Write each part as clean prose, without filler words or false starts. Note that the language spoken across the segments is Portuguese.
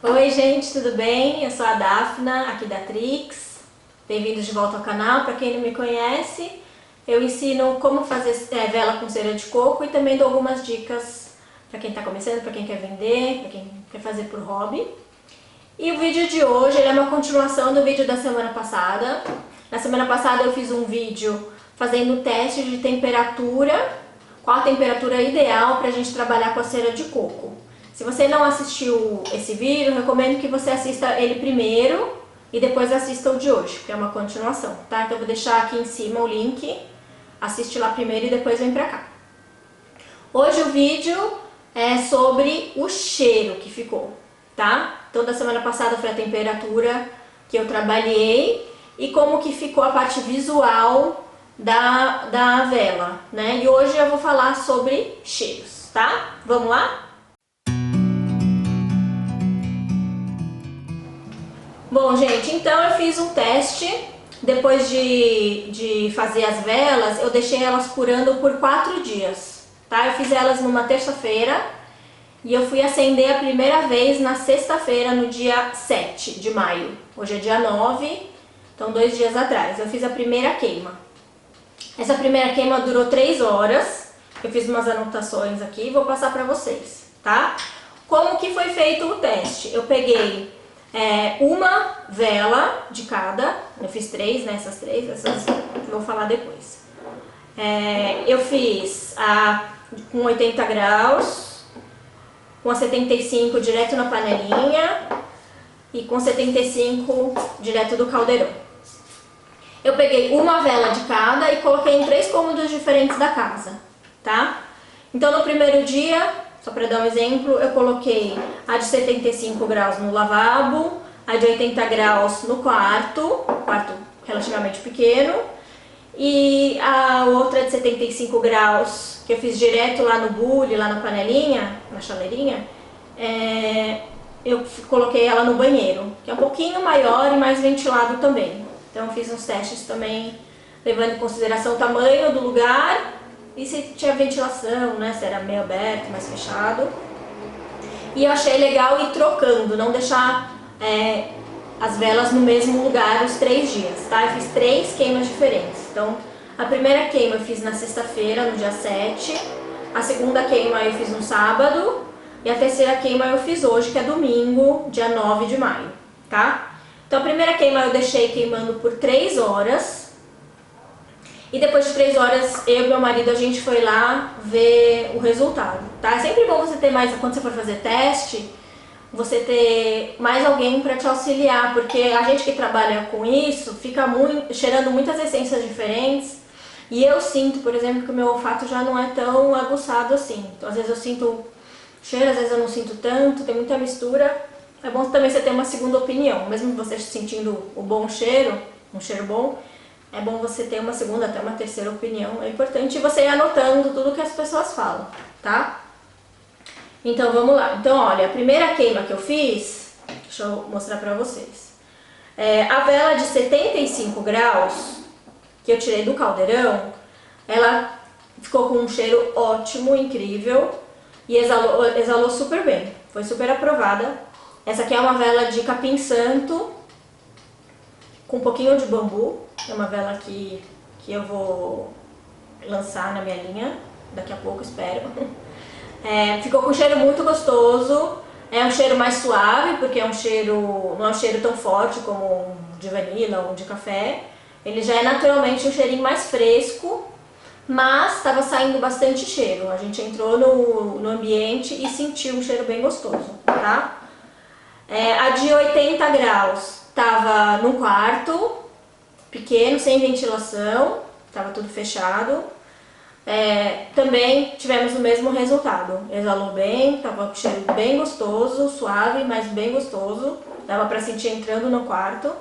Oi gente, tudo bem? Eu sou a Dafna, aqui da Trix. Bem-vindos de volta ao canal. Para quem não me conhece, eu ensino como fazer vela com cera de coco e também dou algumas dicas para quem está começando, para quem quer vender, para quem quer fazer por hobby. E o vídeo de hoje ele é uma continuação do vídeo da semana passada. Na semana passada eu fiz um vídeo fazendo teste de temperatura, qual a temperatura ideal para a gente trabalhar com a cera de coco. Se você não assistiu esse vídeo, eu recomendo que você assista ele primeiro e depois assista o de hoje, porque é uma continuação, tá? Então eu vou deixar aqui em cima o link, assiste lá primeiro e depois vem pra cá. Hoje o vídeo é sobre o cheiro que ficou, tá? Então da semana passada foi a temperatura que eu trabalhei e como que ficou a parte visual da vela, né? E hoje eu vou falar sobre cheiros, tá? Vamos lá? Bom, gente, então eu fiz um teste. Depois de fazer as velas, eu deixei elas curando por 4 dias, tá? Eu fiz elas numa terça-feira e eu fui acender a primeira vez na sexta-feira, no dia 7 de maio. Hoje é dia 9, então 2 dias atrás. Eu fiz a primeira queima. Essa primeira queima durou 3 horas. Eu fiz umas anotações aqui e vou passar pra vocês, tá? Como que foi feito o teste? Eu peguei uma vela de cada, eu fiz 3, né, essas eu vou falar depois. Eu fiz com 80 graus, com a 75 direto na panelinha e com 75 direto do caldeirão. Eu peguei uma vela de cada e coloquei em 3 cômodos diferentes da casa, tá? Então no primeiro dia, só para dar um exemplo, eu coloquei a de 75 graus no lavabo, a de 80 graus no quarto relativamente pequeno, e a outra de 75 graus, que eu fiz direto lá no bule, lá na panelinha, na chaleirinha, eu coloquei ela no banheiro, que é um pouquinho maior e mais ventilado também. Então eu fiz uns testes também, levando em consideração o tamanho do lugar, e se tinha ventilação, né, se era meio aberto, mais fechado. E eu achei legal ir trocando, não deixar as velas no mesmo lugar os 3 dias, tá? Eu fiz 3 queimas diferentes. Então, a primeira queima eu fiz na sexta-feira, no dia 7. A segunda queima eu fiz no sábado. E a terceira queima eu fiz hoje, que é domingo, dia 9 de maio, tá? Então, a primeira queima eu deixei queimando por 3 horas. E depois de 3 horas, eu e meu marido, a gente foi lá ver o resultado, tá? É sempre bom você ter mais, quando você for fazer teste, você ter mais alguém para te auxiliar, porque a gente que trabalha com isso, fica cheirando muitas essências diferentes, e eu sinto, por exemplo, que o meu olfato já não é tão aguçado assim. Então, às vezes eu sinto cheiro, às vezes eu não sinto tanto, tem muita mistura. É bom também você ter uma segunda opinião, mesmo você sentindo o bom cheiro, um cheiro bom, é bom você ter uma segunda, até uma terceira opinião. É importante você ir anotando tudo que as pessoas falam, tá? Então vamos lá. Então olha, a primeira queima que eu fiz, deixa eu mostrar pra vocês. A vela de 75 graus, que eu tirei do caldeirão, ela ficou com um cheiro ótimo, incrível, e exalou super bem. Foi super aprovada. Essa aqui é uma vela de capim santo, com um pouquinho de bambu. É uma vela que eu vou lançar na minha linha, daqui a pouco, espero. Ficou com um cheiro muito gostoso, é um cheiro mais suave, porque não é um cheiro tão forte como um de vanila ou um de café. Ele já é naturalmente um cheirinho mais fresco, mas estava saindo bastante cheiro. A gente entrou no ambiente e sentiu um cheiro bem gostoso, tá? A de 80 graus estava num quarto pequeno, sem ventilação, estava tudo fechado. Também tivemos o mesmo resultado, exalou bem, estava com cheiro bem gostoso, suave, mas bem gostoso, dava para sentir entrando no quarto.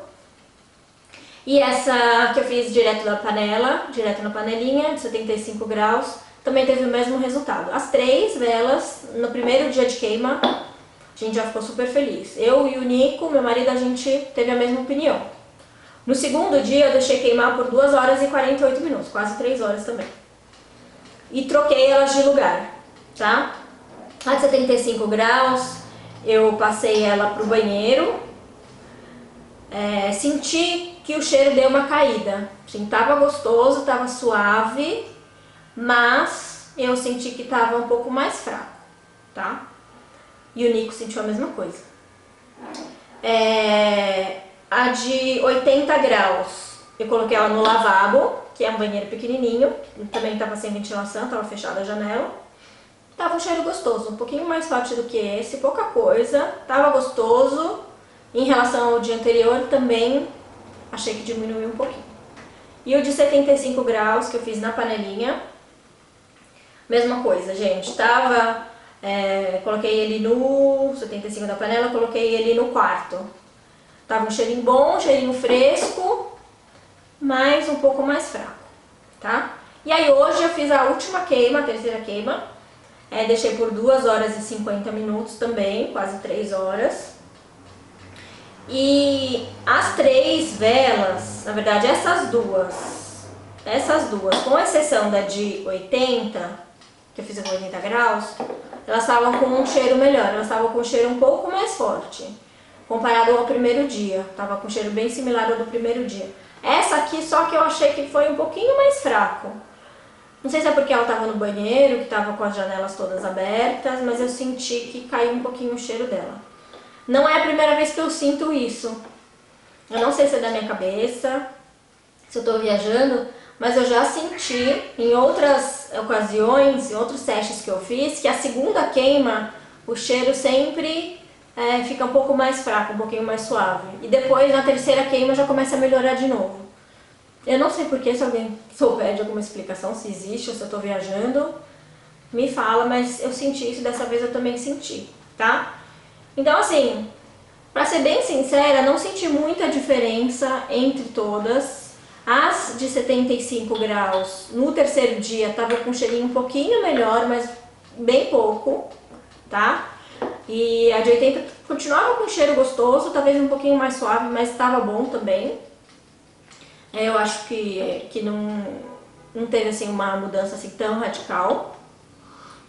E essa que eu fiz direto da panela, direto na panelinha, de 75 graus, também teve o mesmo resultado. As 3 velas, no primeiro dia de queima, a gente já ficou super feliz. Eu e o Nico, meu marido, a gente teve a mesma opinião. No segundo dia eu deixei queimar por 2 horas e 48 minutos, quase 3 horas também. E troquei elas de lugar, tá? A de 75 graus eu passei ela pro banheiro, senti que o cheiro deu uma caída. Assim, tava gostoso, tava suave, mas eu senti que tava um pouco mais fraco, tá? E o Nico sentiu a mesma coisa. A de 80 graus, eu coloquei ela no lavabo, que é um banheiro pequenininho, também estava sem ventilação, estava fechada a janela. Tava um cheiro gostoso, um pouquinho mais forte do que esse, pouca coisa, tava gostoso. Em relação ao dia anterior também achei que diminuiu um pouquinho. E o de 75 graus que eu fiz na panelinha, mesma coisa, gente, coloquei ele no 75 da panela, coloquei ele no quarto. Tava um cheirinho bom, um cheirinho fresco, mas um pouco mais fraco, tá? E aí hoje eu fiz a última queima, a terceira queima, deixei por 2 horas e 50 minutos também, quase 3 horas. E as 3 velas, na verdade essas duas, com exceção da de 80, que eu fiz com 80 graus, elas estavam com um cheiro melhor, elas estavam com um cheiro um pouco mais forte. Comparado ao primeiro dia, tava com um cheiro bem similar ao do primeiro dia. Essa aqui só que eu achei que foi um pouquinho mais fraco. Não sei se é porque ela tava no banheiro, que tava com as janelas todas abertas, mas eu senti que caiu um pouquinho o cheiro dela. Não é a primeira vez que eu sinto isso. Eu não sei se é da minha cabeça, se eu tô viajando, mas eu já senti em outras ocasiões, em outros testes que eu fiz, que a segunda queima, o cheiro sempre fica um pouco mais fraco, um pouquinho mais suave. E depois, na terceira queima, já começa a melhorar de novo. Eu não sei porquê, se alguém souber de alguma explicação, se existe ou se eu tô viajando, me fala, mas eu senti isso, dessa vez eu também senti, tá? Então, assim, pra ser bem sincera, não senti muita diferença entre todas. As de 75 graus, no terceiro dia, tava com um cheirinho um pouquinho melhor, mas bem pouco, tá? E a de 80 continuava com cheiro gostoso, talvez um pouquinho mais suave, mas estava bom também. Eu acho que não teve assim uma mudança assim tão radical.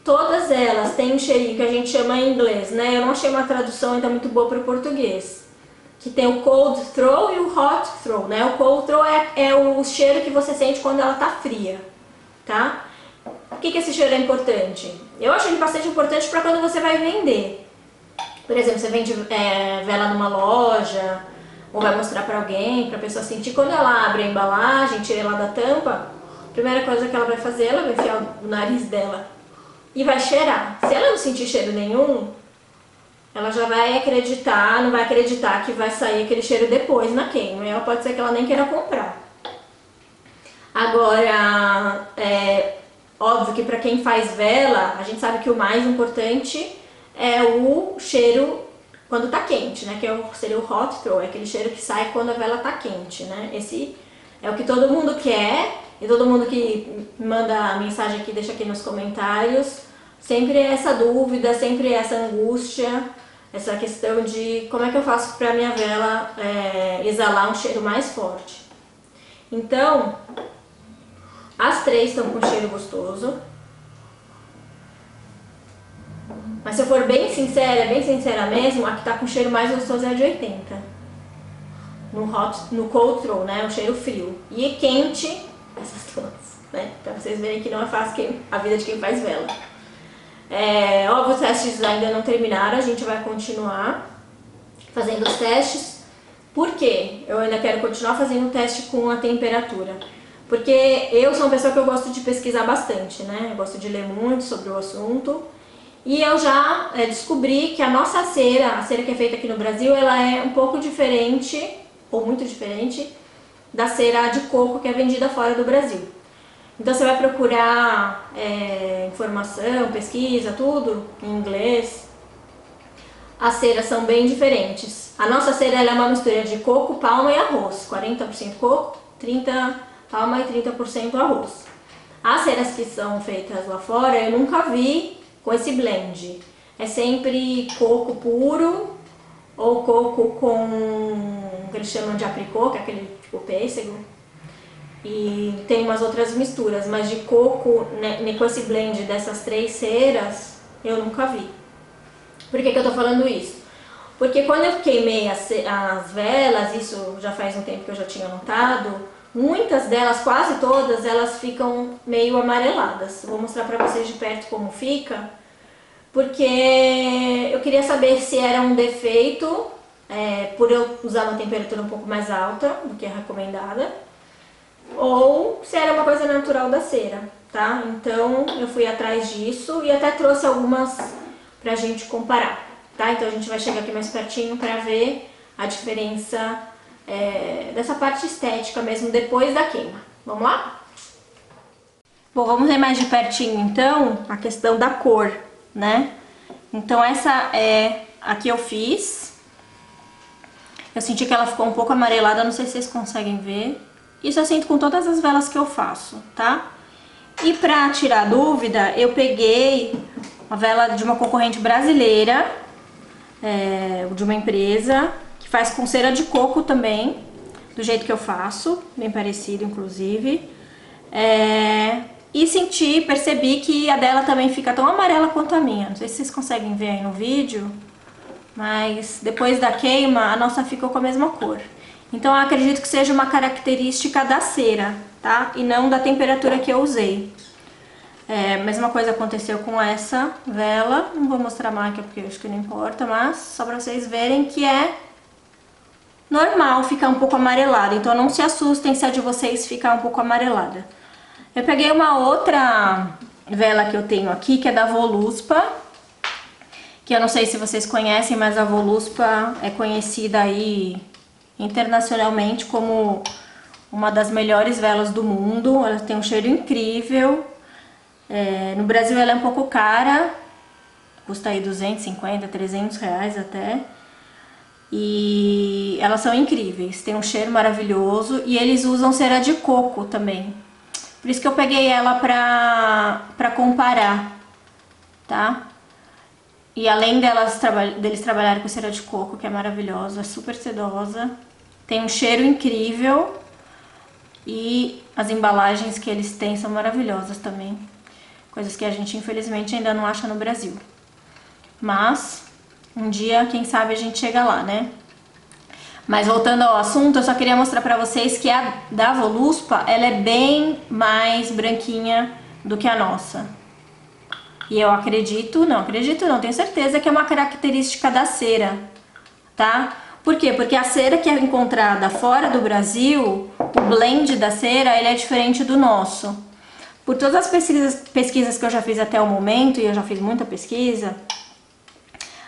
Todas elas têm um cheirinho que a gente chama em inglês, né? Eu não achei uma tradução ainda muito boa para o português. Que tem o cold throw e o hot throw, né? O cold throw é o cheiro que você sente quando ela tá fria, tá? Por que esse cheiro é importante? Eu acho ele bastante importante para quando você vai vender. Por exemplo, você vende vela numa loja, ou vai mostrar para alguém, para a pessoa sentir. Quando ela abre a embalagem, tira ela da tampa, a primeira coisa que ela vai fazer, ela vai enfiar o nariz dela e vai cheirar. Se ela não sentir cheiro nenhum, ela já vai acreditar, não vai acreditar que vai sair aquele cheiro depois na queima. E ela pode ser que ela nem queira comprar. Agora, óbvio que para quem faz vela, a gente sabe que o mais importante é o cheiro quando tá quente, né? Que seria o hot throw, é aquele cheiro que sai quando a vela tá quente, né? Esse é o que todo mundo quer, e todo mundo que manda mensagem aqui, deixa aqui nos comentários, sempre é essa dúvida, sempre é essa angústia, essa questão de como é que eu faço para minha vela exalar um cheiro mais forte. Então, as 3 estão com cheiro gostoso. Mas se eu for bem sincera mesmo, a que tá com cheiro mais gostoso é a de 80. No cold throw, né? O cheiro frio. E quente, essas duas, né? Pra vocês verem que não é fácil a vida de quem faz vela. Óbvio, os testes ainda não terminaram, a gente vai continuar fazendo os testes. Por quê? Eu ainda quero continuar fazendo o teste com a temperatura. Porque eu sou uma pessoa que eu gosto de pesquisar bastante, né? Eu gosto de ler muito sobre o assunto. E eu já descobri que a nossa cera, a cera que é feita aqui no Brasil, ela é um pouco diferente, ou muito diferente, da cera de coco que é vendida fora do Brasil. Então você vai procurar informação, pesquisa, tudo em inglês. As ceras são bem diferentes. A nossa cera ela é uma mistura de coco, palma e arroz. 40% coco, 30% palma e 30% arroz. As ceras que são feitas lá fora eu nunca vi com esse blend. É sempre coco puro ou coco com o que eles chamam de apricot, que é aquele tipo pêssego. E tem umas outras misturas, mas de coco, né, com esse blend dessas 3 ceras, eu nunca vi. Por que que eu tô falando isso? Porque quando eu queimei as velas, isso já faz um tempo que eu já tinha notado, muitas delas, quase todas, elas ficam meio amareladas. Vou mostrar pra vocês de perto como fica, porque eu queria saber se era um defeito, por eu usar uma temperatura um pouco mais alta do que a recomendada, ou se era uma coisa natural da cera, tá? Então eu fui atrás disso e até trouxe algumas pra gente comparar. Tá? Então a gente vai chegar aqui mais pertinho para ver a diferença dessa parte estética mesmo depois da queima. Vamos lá? Bom, vamos ver mais de pertinho então a questão da cor, né? Então essa é a que eu fiz. Eu senti que ela ficou um pouco amarelada, não sei se vocês conseguem ver. Isso eu sinto com todas as velas que eu faço, tá? E pra tirar dúvida, eu peguei uma vela de uma concorrente brasileira, de uma empresa que faz com cera de coco também, do jeito que eu faço, bem parecido inclusive, e percebi que a dela também fica tão amarela quanto a minha. Não sei se vocês conseguem ver aí no vídeo, mas depois da queima a nossa ficou com a mesma cor. Então eu acredito que seja uma característica da cera, tá? E não da temperatura que eu usei. Mesma coisa aconteceu com essa vela, não vou mostrar a marca porque eu acho que não importa, mas só pra vocês verem que é normal ficar um pouco amarelada, então não se assustem se a de vocês ficar um pouco amarelada. Eu peguei uma outra vela que eu tenho aqui, que é da Voluspa, que eu não sei se vocês conhecem, mas a Voluspa é conhecida aí internacionalmente como uma das melhores velas do mundo. Ela tem um cheiro incrível. No Brasil ela é um pouco cara, custa aí 250, 300 reais até. E elas são incríveis, tem um cheiro maravilhoso e eles usam cera de coco também. Por isso que eu peguei ela pra comparar, tá? E além deles trabalharem com cera de coco, que é maravilhosa, é super sedosa, tem um cheiro incrível e as embalagens que eles têm são maravilhosas também. Coisas que a gente infelizmente ainda não acha no Brasil. Mas um dia, quem sabe, a gente chega lá, né? Mas voltando ao assunto, eu só queria mostrar pra vocês que a da Voluspa, ela é bem mais branquinha do que a nossa. E eu acredito não, tenho certeza que é uma característica da cera, tá? Por quê? Porque a cera que é encontrada fora do Brasil, o blend da cera, ele é diferente do nosso. Por todas as pesquisas que eu já fiz até o momento, e eu já fiz muita pesquisa,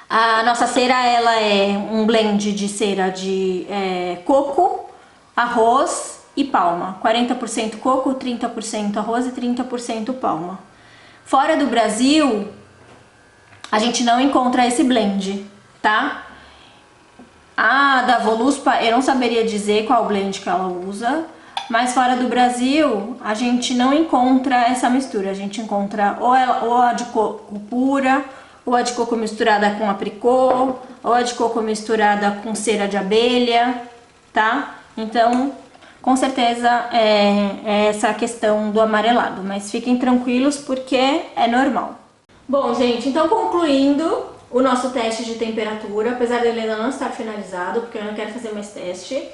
a nossa cera ela é um blend de cera de coco, arroz e palma. 40% coco, 30% arroz e 30% palma. Fora do Brasil, a gente não encontra esse blend, tá? A da Voluspa, eu não saberia dizer qual blend que ela usa, mas fora do Brasil, a gente não encontra essa mistura. A gente encontra ou a de coco pura, ou a de coco misturada com apricot, ou a de coco misturada com cera de abelha, tá? Então, com certeza é essa questão do amarelado, mas fiquem tranquilos porque é normal. Bom, gente, então concluindo o nosso teste de temperatura, apesar dele ainda não estar finalizado, porque eu não quero fazer mais teste,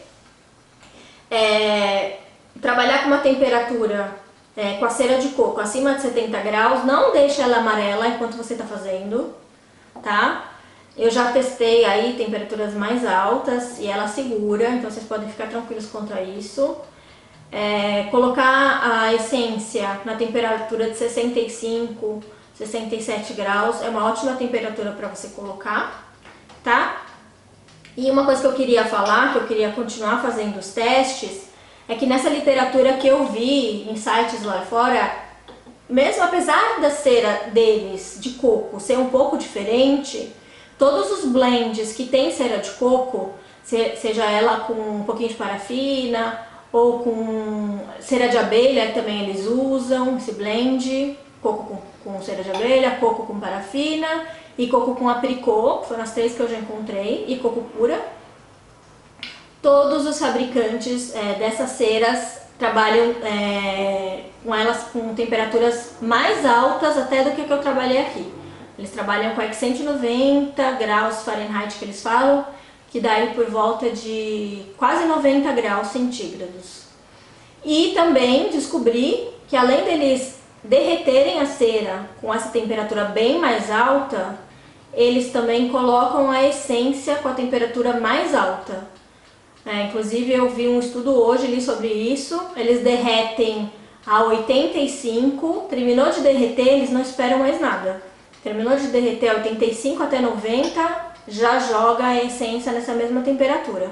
trabalhar com uma temperatura com a cera de coco acima de 70 graus, não deixe ela amarela enquanto você está fazendo, tá? Eu já testei aí temperaturas mais altas e ela segura, então vocês podem ficar tranquilos quanto a isso. Colocar a essência na temperatura de 65, 67 graus é uma ótima temperatura para você colocar, tá? E uma coisa que eu queria falar, que eu queria continuar fazendo os testes, é que nessa literatura que eu vi em sites lá fora, mesmo apesar da cera deles de coco ser um pouco diferente, todos os blends que tem cera de coco, seja ela com um pouquinho de parafina ou com cera de abelha, também eles usam esse blend, coco com cera de abelha, coco com parafina e coco com apricot, foram as três que eu já encontrei, e coco pura. Todos os fabricantes dessas ceras trabalham com elas com temperaturas mais altas até do que eu trabalhei aqui, Eles trabalham com 190 graus Fahrenheit que eles falam, que dá aí por volta de quase 90 graus centígrados. E também descobri que além deles derreterem a cera com essa temperatura bem mais alta, eles também colocam a essência com a temperatura mais alta. Inclusive eu vi um estudo hoje ali sobre isso, eles derretem a 85, terminou de derreter, eles não esperam mais nada. Terminou de derreter a 85 até 90, já joga a essência nessa mesma temperatura.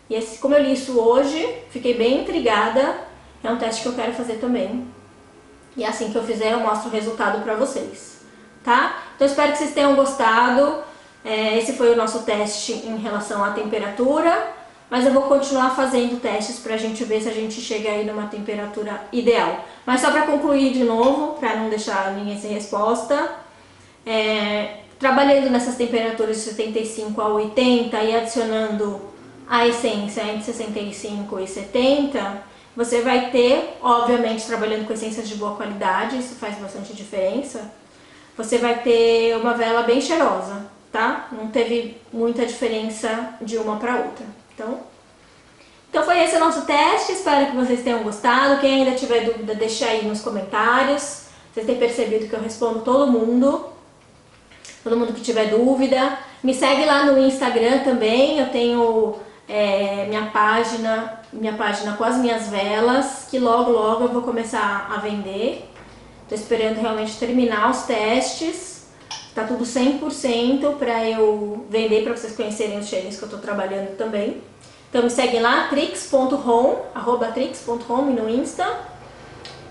E esse, como eu li isso hoje, fiquei bem intrigada, é um teste que eu quero fazer também. E assim que eu fizer eu mostro o resultado para vocês, tá? Então espero que vocês tenham gostado, esse foi o nosso teste em relação à temperatura, mas eu vou continuar fazendo testes pra gente ver se a gente chega aí numa temperatura ideal. Mas só para concluir de novo, para não deixar ninguém sem resposta, trabalhando nessas temperaturas de 75 a 80 e adicionando a essência entre 65 e 70, você vai ter, obviamente trabalhando com essências de boa qualidade, isso faz bastante diferença, você vai ter uma vela bem cheirosa, tá? Não teve muita diferença de uma para outra. Então foi esse o nosso teste, espero que vocês tenham gostado. Quem ainda tiver dúvida, deixa aí nos comentários. Vocês têm percebido que eu respondo todo mundo que tiver dúvida. Me segue lá no Instagram também, eu tenho minha página com as minhas velas, que logo eu vou começar a vender. Tô esperando realmente terminar os testes, tá tudo 100% para eu vender, para vocês conhecerem os cheirinhos que eu tô trabalhando também. Então me segue lá, trix.home, @trix.home no Insta.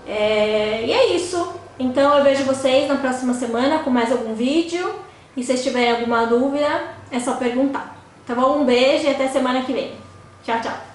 E é isso. Então eu vejo vocês na próxima semana com mais algum vídeo. E se vocês tiverem alguma dúvida, é só perguntar. Tá bom? Um beijo e até semana que vem. Tchau, tchau.